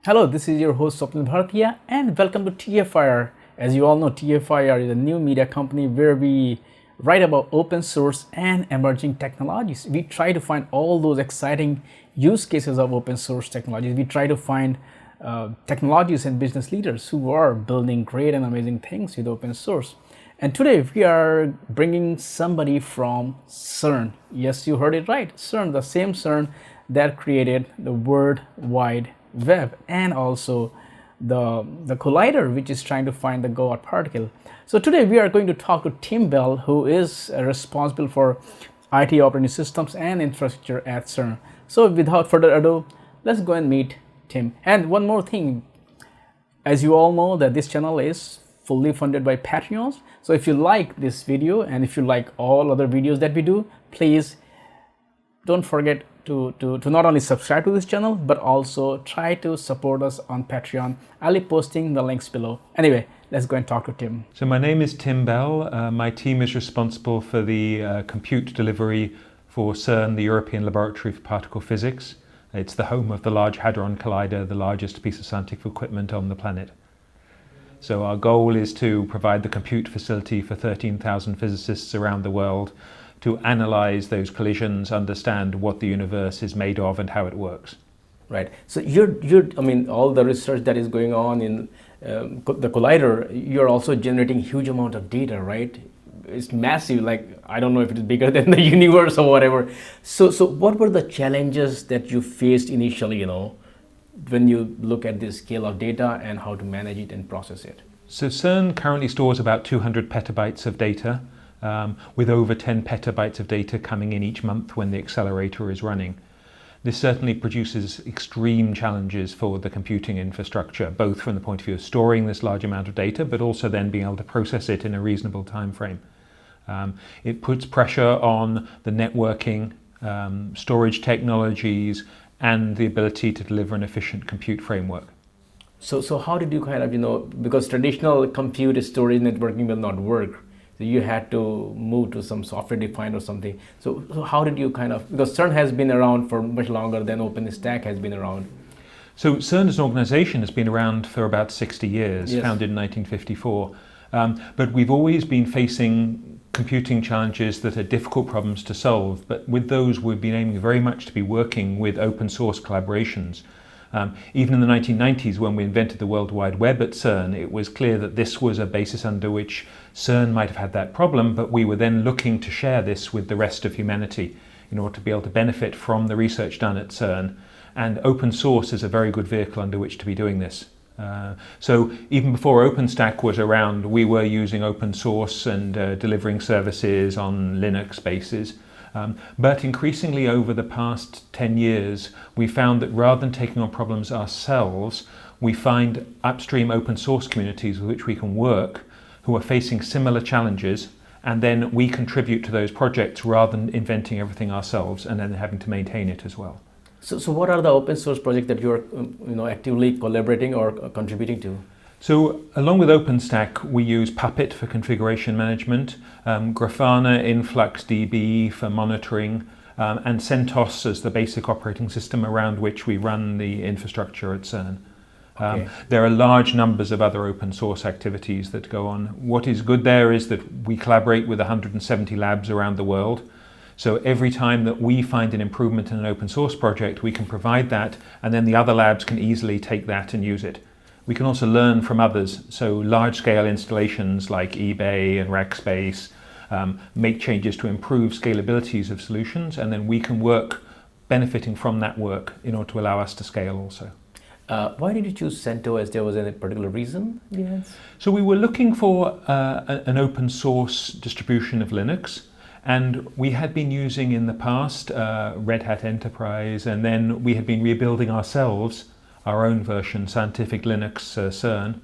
Hello, this is your host Swapnil Bhartiya and welcome to TFIR. As you all know, TFIR is a new media company where we write about open source and emerging technologies. We try to find all those exciting use cases of open source technologies. We try to find technologies and business leaders who are building great and amazing things with open source. And today we are bringing somebody from CERN. Yes, you heard it right. CERN, the same CERN that created the World Wide Web and also the collider, which is trying to find the God particle. So today we are going to talk to Tim Bell, who is responsible for IT operating systems and infrastructure at CERN. So without further ado, let's go and meet Tim. And one more thing, as you all know that this channel is fully funded by Patreons. So if you like this video and if you like all other videos that we do, please don't forget to not only subscribe to this channel, but also try to support us on Patreon. I'll be posting the links below. Anyway, let's go and talk to Tim. So my name is Tim Bell. My team is responsible for the compute delivery for CERN, the European Laboratory for Particle Physics. It's the home of the Large Hadron Collider, the largest piece of scientific equipment on the planet. So our goal is to provide the compute facility for 13,000 physicists around the world to analyze those collisions, understand what the universe is made of and how it works. Right. So I mean, all the research that is going on in the collider, you're also generating huge amount of data, right? It's massive. Like, I don't know if it is bigger than the universe or whatever. So what were the challenges that you faced initially, when you look at this scale of data and how to manage it and process it? So CERN currently stores about 200 petabytes of data, with over 10 petabytes of data coming in each month when the accelerator is running. This certainly produces extreme challenges for the computing infrastructure, both from the point of view of storing this large amount of data, but also then being able to process it in a reasonable time frame. It puts pressure on the networking, storage technologies, and the ability to deliver an efficient compute framework. So how did you kind of, because traditional compute storage networking will not work. So you had to move to some software defined or something. So how did you because CERN has been around for much longer than OpenStack has been around. So CERN as an organization has been around for about 60 years, Yes. Founded in 1954. But we've always been facing computing challenges that are difficult problems to solve. But with those, we've been aiming very much to be working with open source collaborations. Even in the 1990s, when we invented the World Wide Web at CERN, it was clear that this was a basis under which CERN might have had that problem, but we were then looking to share this with the rest of humanity in order to be able to benefit from the research done at CERN. And open source is a very good vehicle under which to be doing this. So even before OpenStack was around, we were using open source and delivering services on Linux bases. But increasingly over the past 10 years, we found that rather than taking on problems ourselves, we find upstream open source communities with which we can work who are facing similar challenges, and then we contribute to those projects rather than inventing everything ourselves and then having to maintain it as well. So what are the open source projects that you're actively collaborating or contributing to? So along with OpenStack, we use Puppet for configuration management, Grafana InfluxDB for monitoring, and CentOS as the basic operating system around which we run the infrastructure at CERN. Okay. There are large numbers of other open source activities that go on. What is good there is that we collaborate with 170 labs around the world. So every time that we find an improvement in an open source project, we can provide that, and then the other labs can easily take that and use it. We can also learn from others, so large-scale installations like eBay and Rackspace make changes to improve scalabilities of solutions, and then we can work benefiting from that work in order to allow us to scale also. Why did you choose CentOS? There was any particular reason behind? So we were looking for an open source distribution of Linux, and we had been using in the past Red Hat Enterprise, and then we had been rebuilding ourselves our own version, Scientific Linux CERN.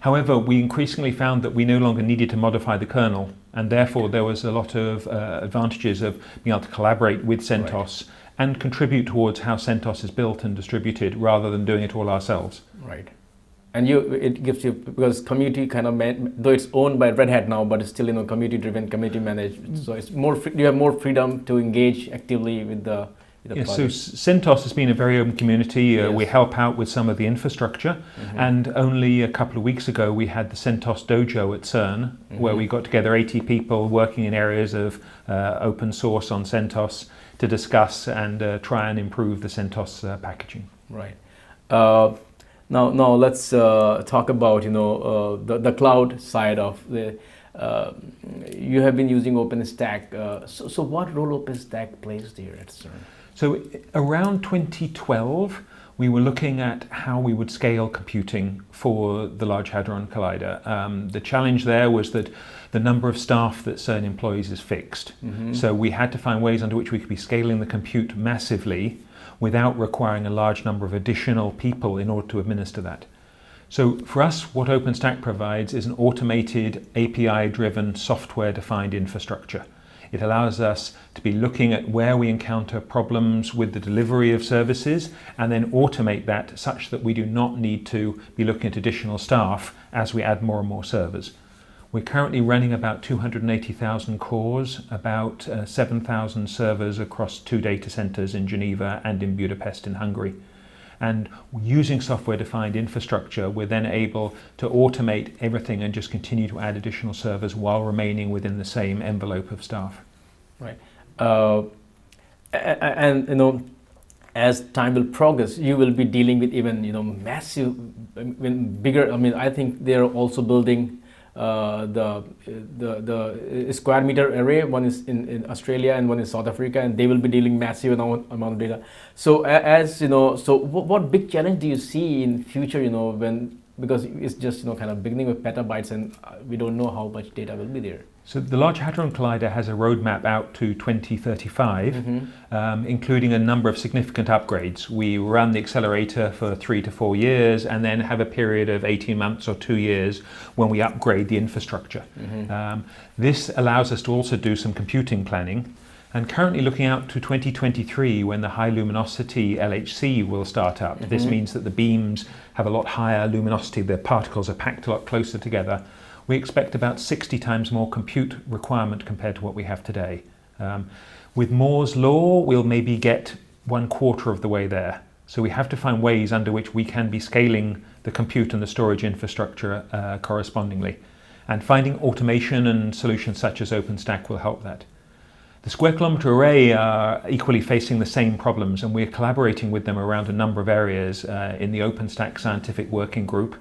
However, we increasingly found that we no longer needed to modify the kernel, and therefore there was a lot of advantages of being able to collaborate with CentOS and contribute towards how CentOS is built and distributed rather than doing it all ourselves. Right. And it gives you, because community though it's owned by Red Hat now, but it's still community driven, community managed. So it's more you have more freedom to engage actively with the the Yes, so project? CentOS has been a very open community. Yes. We help out with some of the infrastructure, and only a couple of weeks ago we had the CentOS dojo at CERN, where we got together 80 people working in areas of open source on CentOS to discuss and try and improve the CentOS packaging. Right. Now let's talk about the cloud side of the. You have been using OpenStack. So what role OpenStack plays there at CERN? So around 2012, we were looking at how we would scale computing for the Large Hadron Collider. The challenge there was that the number of staff that CERN employs is fixed. So we had to find ways under which we could be scaling the compute massively without requiring a large number of additional people in order to administer that. So for us, what OpenStack provides is an automated, API-driven, software-defined infrastructure. It allows us to be looking at where we encounter problems with the delivery of services and then automate that such that we do not need to be looking at additional staff as we add more and more servers. We're currently running about 280,000 cores, about 7,000 servers across 2 data centers in Geneva and in Budapest in Hungary. And using software-defined infrastructure, we're then able to automate everything and just continue to add additional servers while remaining within the same envelope of staff. Right. And as time will progress, you will be dealing with even massive, bigger. I mean, I think they're also building the square meter array. One is in Australia and one in South Africa, and they will be dealing massive amount of data. So so what big challenge do you see in future? Because it's just kind of beginning with petabytes, and we don't know how much data will be there. So the Large Hadron Collider has a roadmap out to 2035, including a number of significant upgrades. We run the accelerator for 3 to 4 years and then have a period of 18 months or 2 years when we upgrade the infrastructure. This allows us to also do some computing planning. And currently looking out to 2023 when the high luminosity LHC will start up. This means that the beams have a lot higher luminosity, the particles are packed a lot closer together. We expect about 60 times more compute requirement compared to what we have today. With Moore's law, we'll maybe get 1/4 of the way there. So we have to find ways under which we can be scaling the compute and the storage infrastructure correspondingly. And finding automation and solutions such as OpenStack will help that. The Square Kilometre Array are equally facing the same problems, and we're collaborating with them around a number of areas in the OpenStack Scientific Working Group,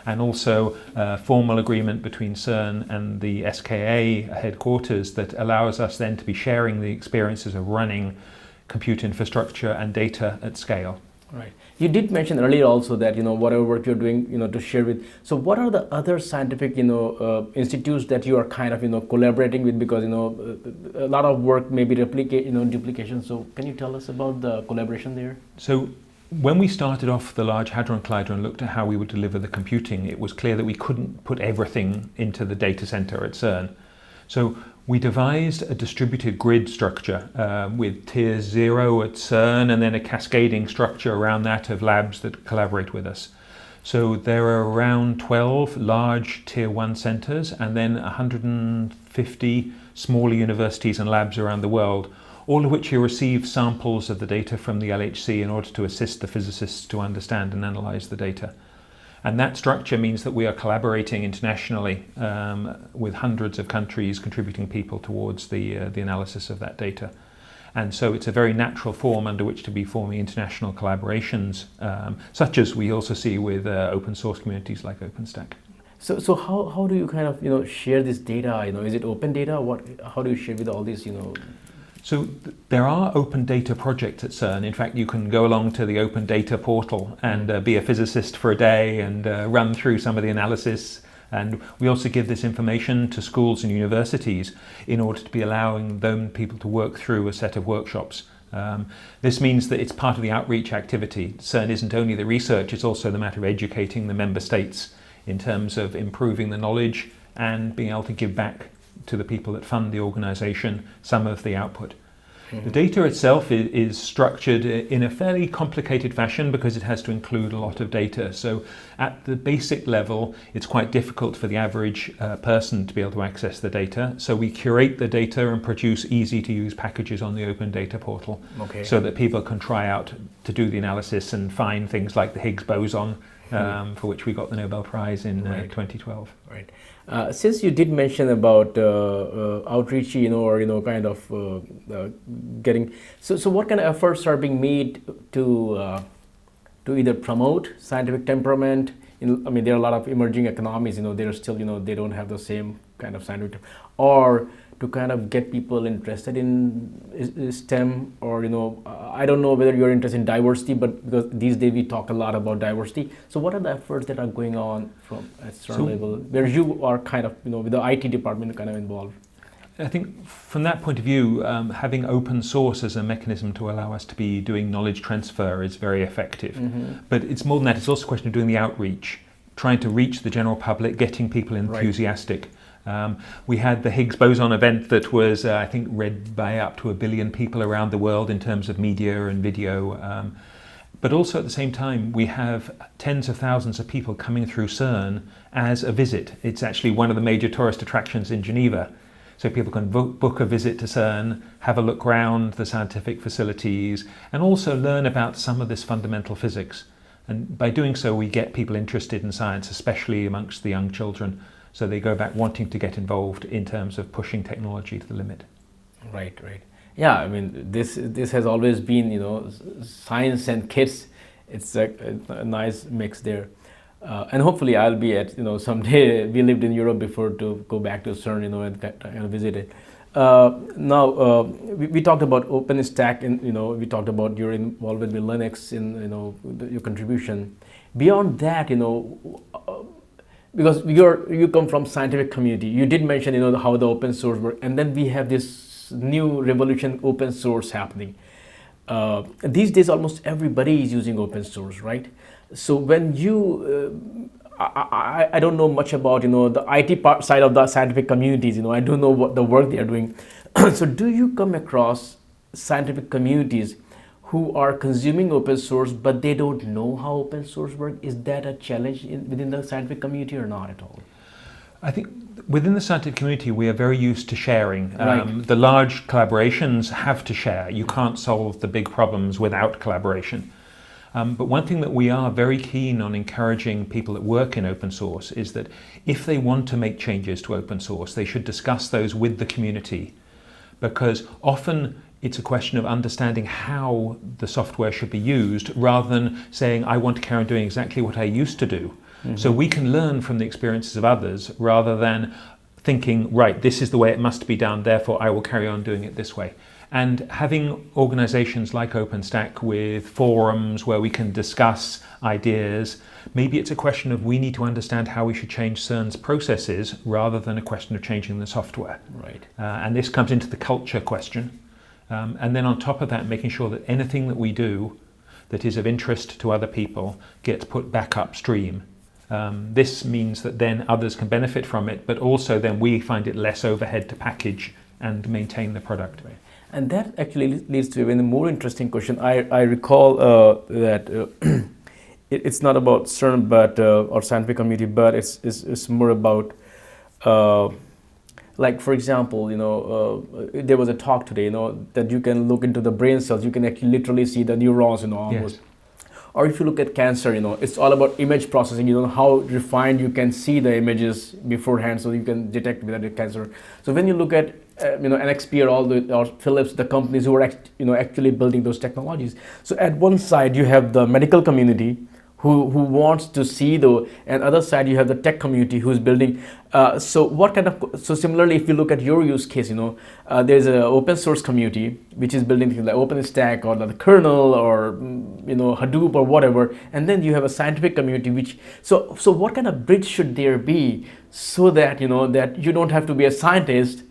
and also a formal agreement between CERN and the SKA headquarters that allows us then to be sharing the experiences of running compute infrastructure and data at scale. Right. You did mention earlier also that whatever work you're doing to share with. So what are the other scientific institutes that you are kind of collaborating with, because a lot of work may be duplication. So can you tell us about the collaboration there? So when we started off the Large Hadron Collider and looked at how we would deliver the computing, it was clear that we couldn't put everything into the data center at CERN. So we devised a distributed grid structure with tier 0 at CERN and then a cascading structure around that of labs that collaborate with us. So there are around 12 large tier 1 centers and then 150 smaller universities and labs around the world, all of which you receive samples of the data from the LHC in order to assist the physicists to understand and analyze the data. And that structure means that we are collaborating internationally with hundreds of countries contributing people towards the analysis of that data. And so it's a very natural form under which to be forming international collaborations, such as we also see with open source communities like OpenStack. So how do you kind of share this data? Is it open data? How do you share with all these So there are open data projects at CERN. In fact, you can go along to the open data portal and be a physicist for a day and run through some of the analysis. And we also give this information to schools and universities in order to be allowing people to work through a set of workshops. This means that it's part of the outreach activity. CERN isn't only the research, it's also the matter of educating the member states in terms of improving the knowledge and being able to give back to the people that fund the organization some of the output. The data itself is structured in a fairly complicated fashion because it has to include a lot of data. So at the basic level, it's quite difficult for the average person to be able to access the data. So we curate the data and produce easy to use packages on the open data portal, so that people can try out to do the analysis and find things like the Higgs boson, for which we got the Nobel Prize in 2012. Right. Since you did mention about outreach, or kind of getting, so what kind of efforts are being made to either promote scientific temperament? I mean, there are a lot of emerging economies, they're still, they don't have the same kind of scientific, or to kind of get people interested in STEM, or I don't know whether you're interested in diversity, but because these days we talk a lot about diversity. So what are the efforts that are going on from at CERN level, where you are kind of with the IT department kind of involved? I think from that point of view, having open source as a mechanism to allow us to be doing knowledge transfer is very effective. But it's more than that, it's also a question of doing the outreach, trying to reach the general public, getting people enthusiastic. We had the Higgs boson event that was, I think, read by up to 1 billion people around the world in terms of media and video. But also at the same time, we have tens of thousands of people coming through CERN as a visit. It's actually one of the major tourist attractions in Geneva. So people can book a visit to CERN, have a look around the scientific facilities, and also learn about some of this fundamental physics. And by doing so, we get people interested in science, especially amongst the young children. So they go back wanting to get involved in terms of pushing technology to the limit. Right. Yeah, I mean, this has always been, science and kids. It's a nice mix there. And hopefully I'll be at, someday. We lived in Europe before to go back to CERN, and visit it. Now, we talked about OpenStack, and, we talked about your involvement with Linux and, your contribution. Beyond that, because you come from scientific community, you did mention how the open source work, and then we have this new revolution, open source, happening. These days almost everybody is using open source, right? So when you I don't know much about the IT side of the scientific communities, I don't know what the work they are doing. So do you come across scientific communities who are consuming open source, but they don't know how open source works? Is that a challenge within the scientific community or not at all? I think within the scientific community, we are very used to sharing. Right. The large collaborations have to share. You can't solve the big problems without collaboration. But one thing that we are very keen on encouraging people that work in open source is that if they want to make changes to open source, they should discuss those with the community, because often it's a question of understanding how the software should be used rather than saying, I want to carry on doing exactly what I used to do. So we can learn from the experiences of others rather than thinking, right, this is the way it must be done, therefore I will carry on doing it this way. And having organizations like OpenStack with forums where we can discuss ideas, maybe it's a question of we need to understand how we should change CERN's processes rather than a question of changing the software. Right. And this comes into the culture question. And then on top of that, making sure that anything that we do that is of interest to other people gets put back upstream. This means that then others can benefit from it, but also then we find it less overhead to package and maintain the product. Right. And that actually leads to a more interesting question. I recall that it's not about CERN but or scientific community, but it's more about like, for example, there was a talk today, that you can look into the brain cells, you can actually literally see the neurons, almost. Yes. Or if you look at cancer, it's all about image processing, how refined you can see the images beforehand so you can detect whether it's cancer. So when you look at NXP or Philips, the companies who are actually building those technologies. So at one side you have the medical community who wants to see and other side you have the tech community who's building. So similarly, if you look at your use case, there's an open source community which is building things like OpenStack or the kernel or Hadoop or whatever, and then you have a scientific community which. So what kind of bridge should there be so that that you don't have to be a scientist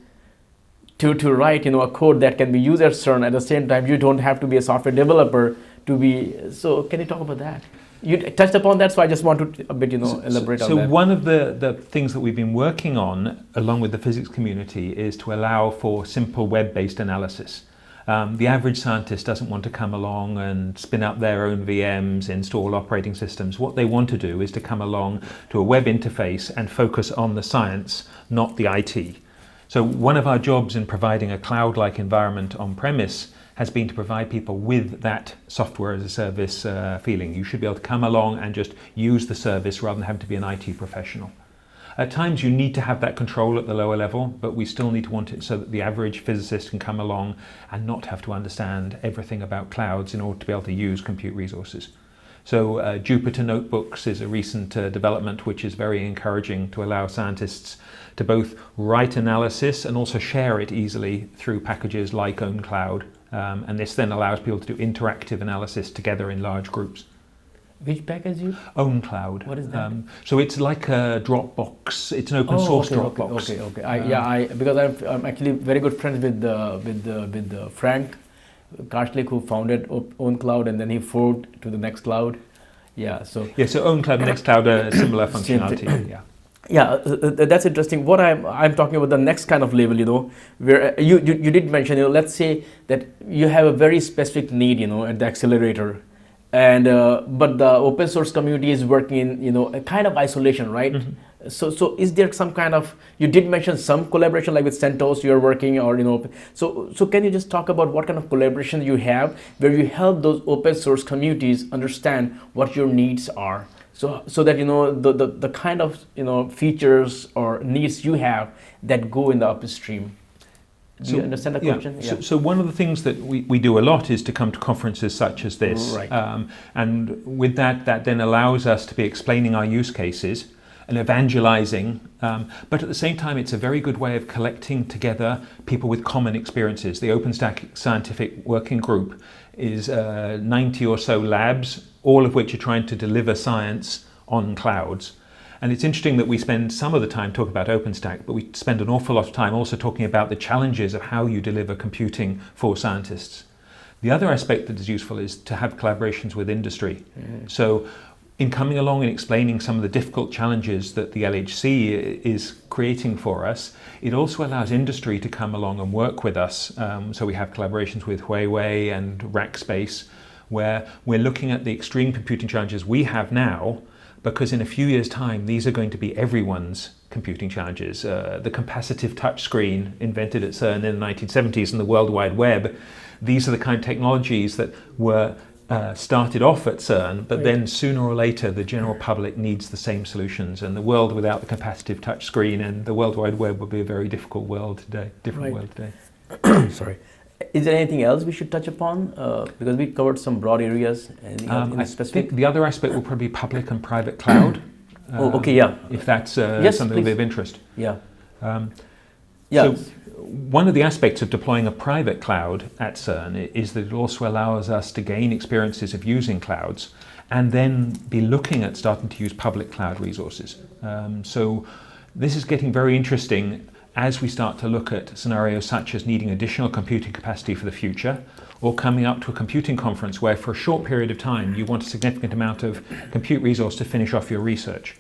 to write a code that can be used at CERN. At the same time, you don't have to be a software developer to be. So can you talk about that? You touched upon that, so I just want to a bit elaborate on that. So one of the things that we've been working on along with the physics community is to allow for simple web-based analysis. The average scientist doesn't want to come along and spin up their own VMs, install operating systems. What they want to do is to come along to a web interface and focus on the science, not the IT. So one of our jobs in providing a cloud-like environment on-premise has been to provide people with that software as a service feeling. You should be able to come along and just use the service rather than having to be an IT professional. At times you need to have that control at the lower level, but we still need to want it so that the average physicist can come along and not have to understand everything about clouds in order to be able to use compute resources. So Jupyter Notebooks is a recent development which is very encouraging to allow scientists to both write analysis and also share it easily through packages like OwnCloud. And this then allows people to do interactive analysis together in large groups. Which package you? OwnCloud. What is that? So it's like a Dropbox. It's an open source Dropbox. Okay. Because I'm actually very good friends with Frank Karchlik, who founded OwnCloud, and then he forked to the Nextcloud. So OwnCloud and Nextcloud are similar functionality. That's interesting. What I'm talking about the next kind of level, where you did mention, let's say that you have a very specific need, at the accelerator. And but the open source community is working in a kind of isolation, right? Mm-hmm. So is there some kind of, you did mention some collaboration like with CentOS you're working, or so can you just talk about what kind of collaboration you have where you help those open source communities understand what your needs are, so that the kind of features or needs you have that go in the upstream. Do you understand the question? Yeah. So one of the things that we do a lot is to come to conferences such as this. Right. And with that then allows us to be explaining our use cases and evangelizing. But at the same time, it's a very good way of collecting together people with common experiences. The OpenStack Scientific Working Group is 90 or so labs, all of which are trying to deliver science on clouds. And it's interesting that we spend some of the time talking about OpenStack, but we spend an awful lot of time also talking about the challenges of how you deliver computing for scientists. The other aspect that is useful is to have collaborations with industry. Mm. So in coming along and explaining some of the difficult challenges that the LHC is creating for us, it also allows industry to come along and work with us. So we have collaborations with Huawei and Rackspace, where we're looking at the extreme computing challenges we have now, because in a few years' time, these are going to be everyone's computing challenges. The capacitive touchscreen invented at CERN in the 1970s and the World Wide Web, these are the kind of technologies that were started off at CERN, but then sooner or later the general public needs the same solutions, and the world without the capacitive touchscreen and the World Wide Web will be a very difficult world today, world today. Sorry. Is there anything else we should touch upon? Because we covered some broad areas. I think the other aspect will probably be public and private cloud. If that's something of interest. So one of the aspects of deploying a private cloud at CERN is that it also allows us to gain experiences of using clouds and then be looking at starting to use public cloud resources. So this is getting very interesting as we start to look at scenarios such as needing additional computing capacity for the future, or coming up to a computing conference where for a short period of time you want a significant amount of compute resource to finish off your research.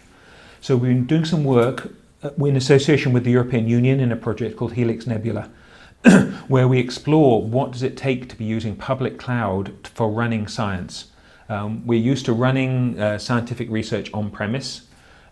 So we've been doing some work in association with the European Union in a project called Helix Nebula, where we explore what does it take to be using public cloud for running science. We're used to running scientific research on-premise,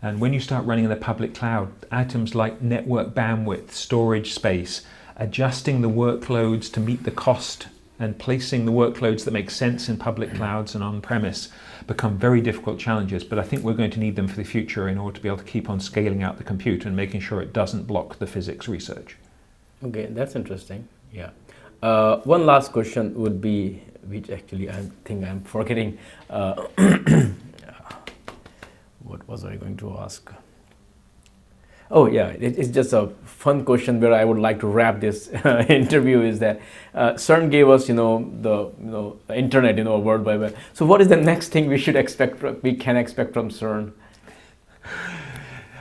and when you start running in the public cloud, items like network bandwidth, storage space, adjusting the workloads to meet the cost and placing the workloads that make sense in public clouds and on-premise become very difficult challenges, but I think we're going to need them for the future in order to be able to keep on scaling out the compute and making sure it doesn't block the physics research. Okay, that's interesting. One last question would be, which actually I think I'm forgetting. What was I going to ask? It's just a fun question where I would like to wrap this interview. Is that CERN gave us, the internet, World Wide Web. So what is the next thing we can expect from CERN?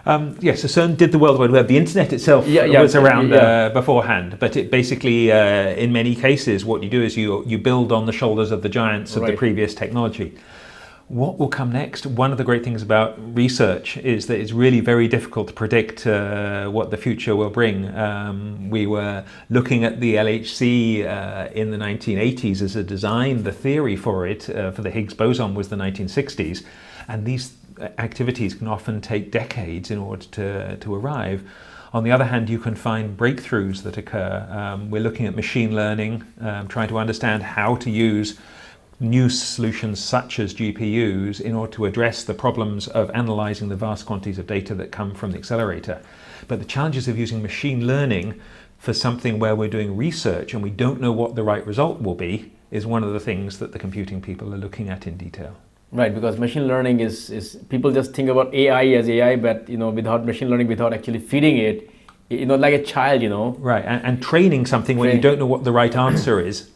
So CERN did the World Wide Web. The internet itself was around beforehand, but it basically, in many cases, what you do is you build on the shoulders of the giants of the previous technology. What will come next? One of the great things about research is that it's really very difficult to predict what the future will bring. We were looking at the LHC in the 1980s as a design. The theory for it, for the Higgs boson, was the 1960s. And these activities can often take decades in order to arrive. On the other hand, you can find breakthroughs that occur. We're looking at machine learning, trying to understand how to use new solutions such as GPUs in order to address the problems of analyzing the vast quantities of data that come from the accelerator. But the challenges of using machine learning for something where we're doing research and we don't know what the right result will be is one of the things that the computing people are looking at in detail. Right, because machine learning is people just think about AI as AI, but without machine learning, without actually feeding it, like a child, Right, and training something when you don't know what the right answer is.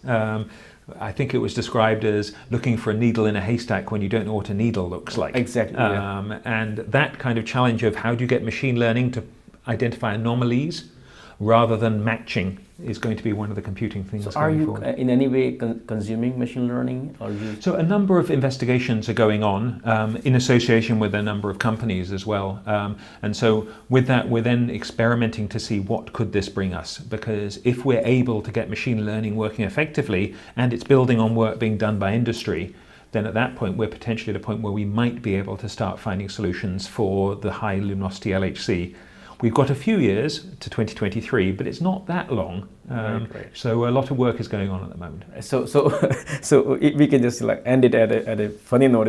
I think it was described as looking for a needle in a haystack when you don't know what a needle looks like. Exactly. And that kind of challenge of how do you get machine learning to identify anomalies rather than matching is going to be one of the computing things. So are you in any way consuming machine learning? So a number of investigations are going on in association with a number of companies as well. And so with that, we're then experimenting to see what could this bring us. Because if we're able to get machine learning working effectively and it's building on work being done by industry, then at that point, we're potentially at a point where we might be able to start finding solutions for the high luminosity LHC. We've got a few years to 2023, but it's not that long. Right. So a lot of work is going on at the moment. So we can just end it at a funny note.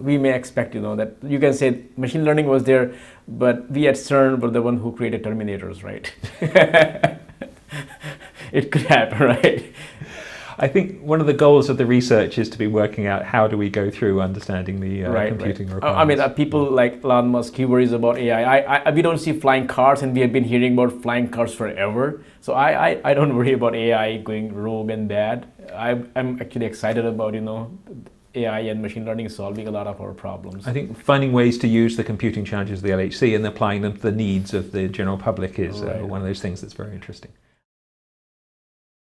We may expect that you can say machine learning was there, but we at CERN were the one who created Terminators, right? It could happen, right? I think one of the goals of the research is to be working out how do we go through understanding the computing requirements. People like Elon Musk, he worries about AI. We don't see flying cars, and we have been hearing about flying cars forever. So I don't worry about AI going rogue and bad. I'm actually excited about AI and machine learning solving a lot of our problems. I think finding ways to use the computing challenges of the LHC and applying them to the needs of the general public is one of those things that's very interesting.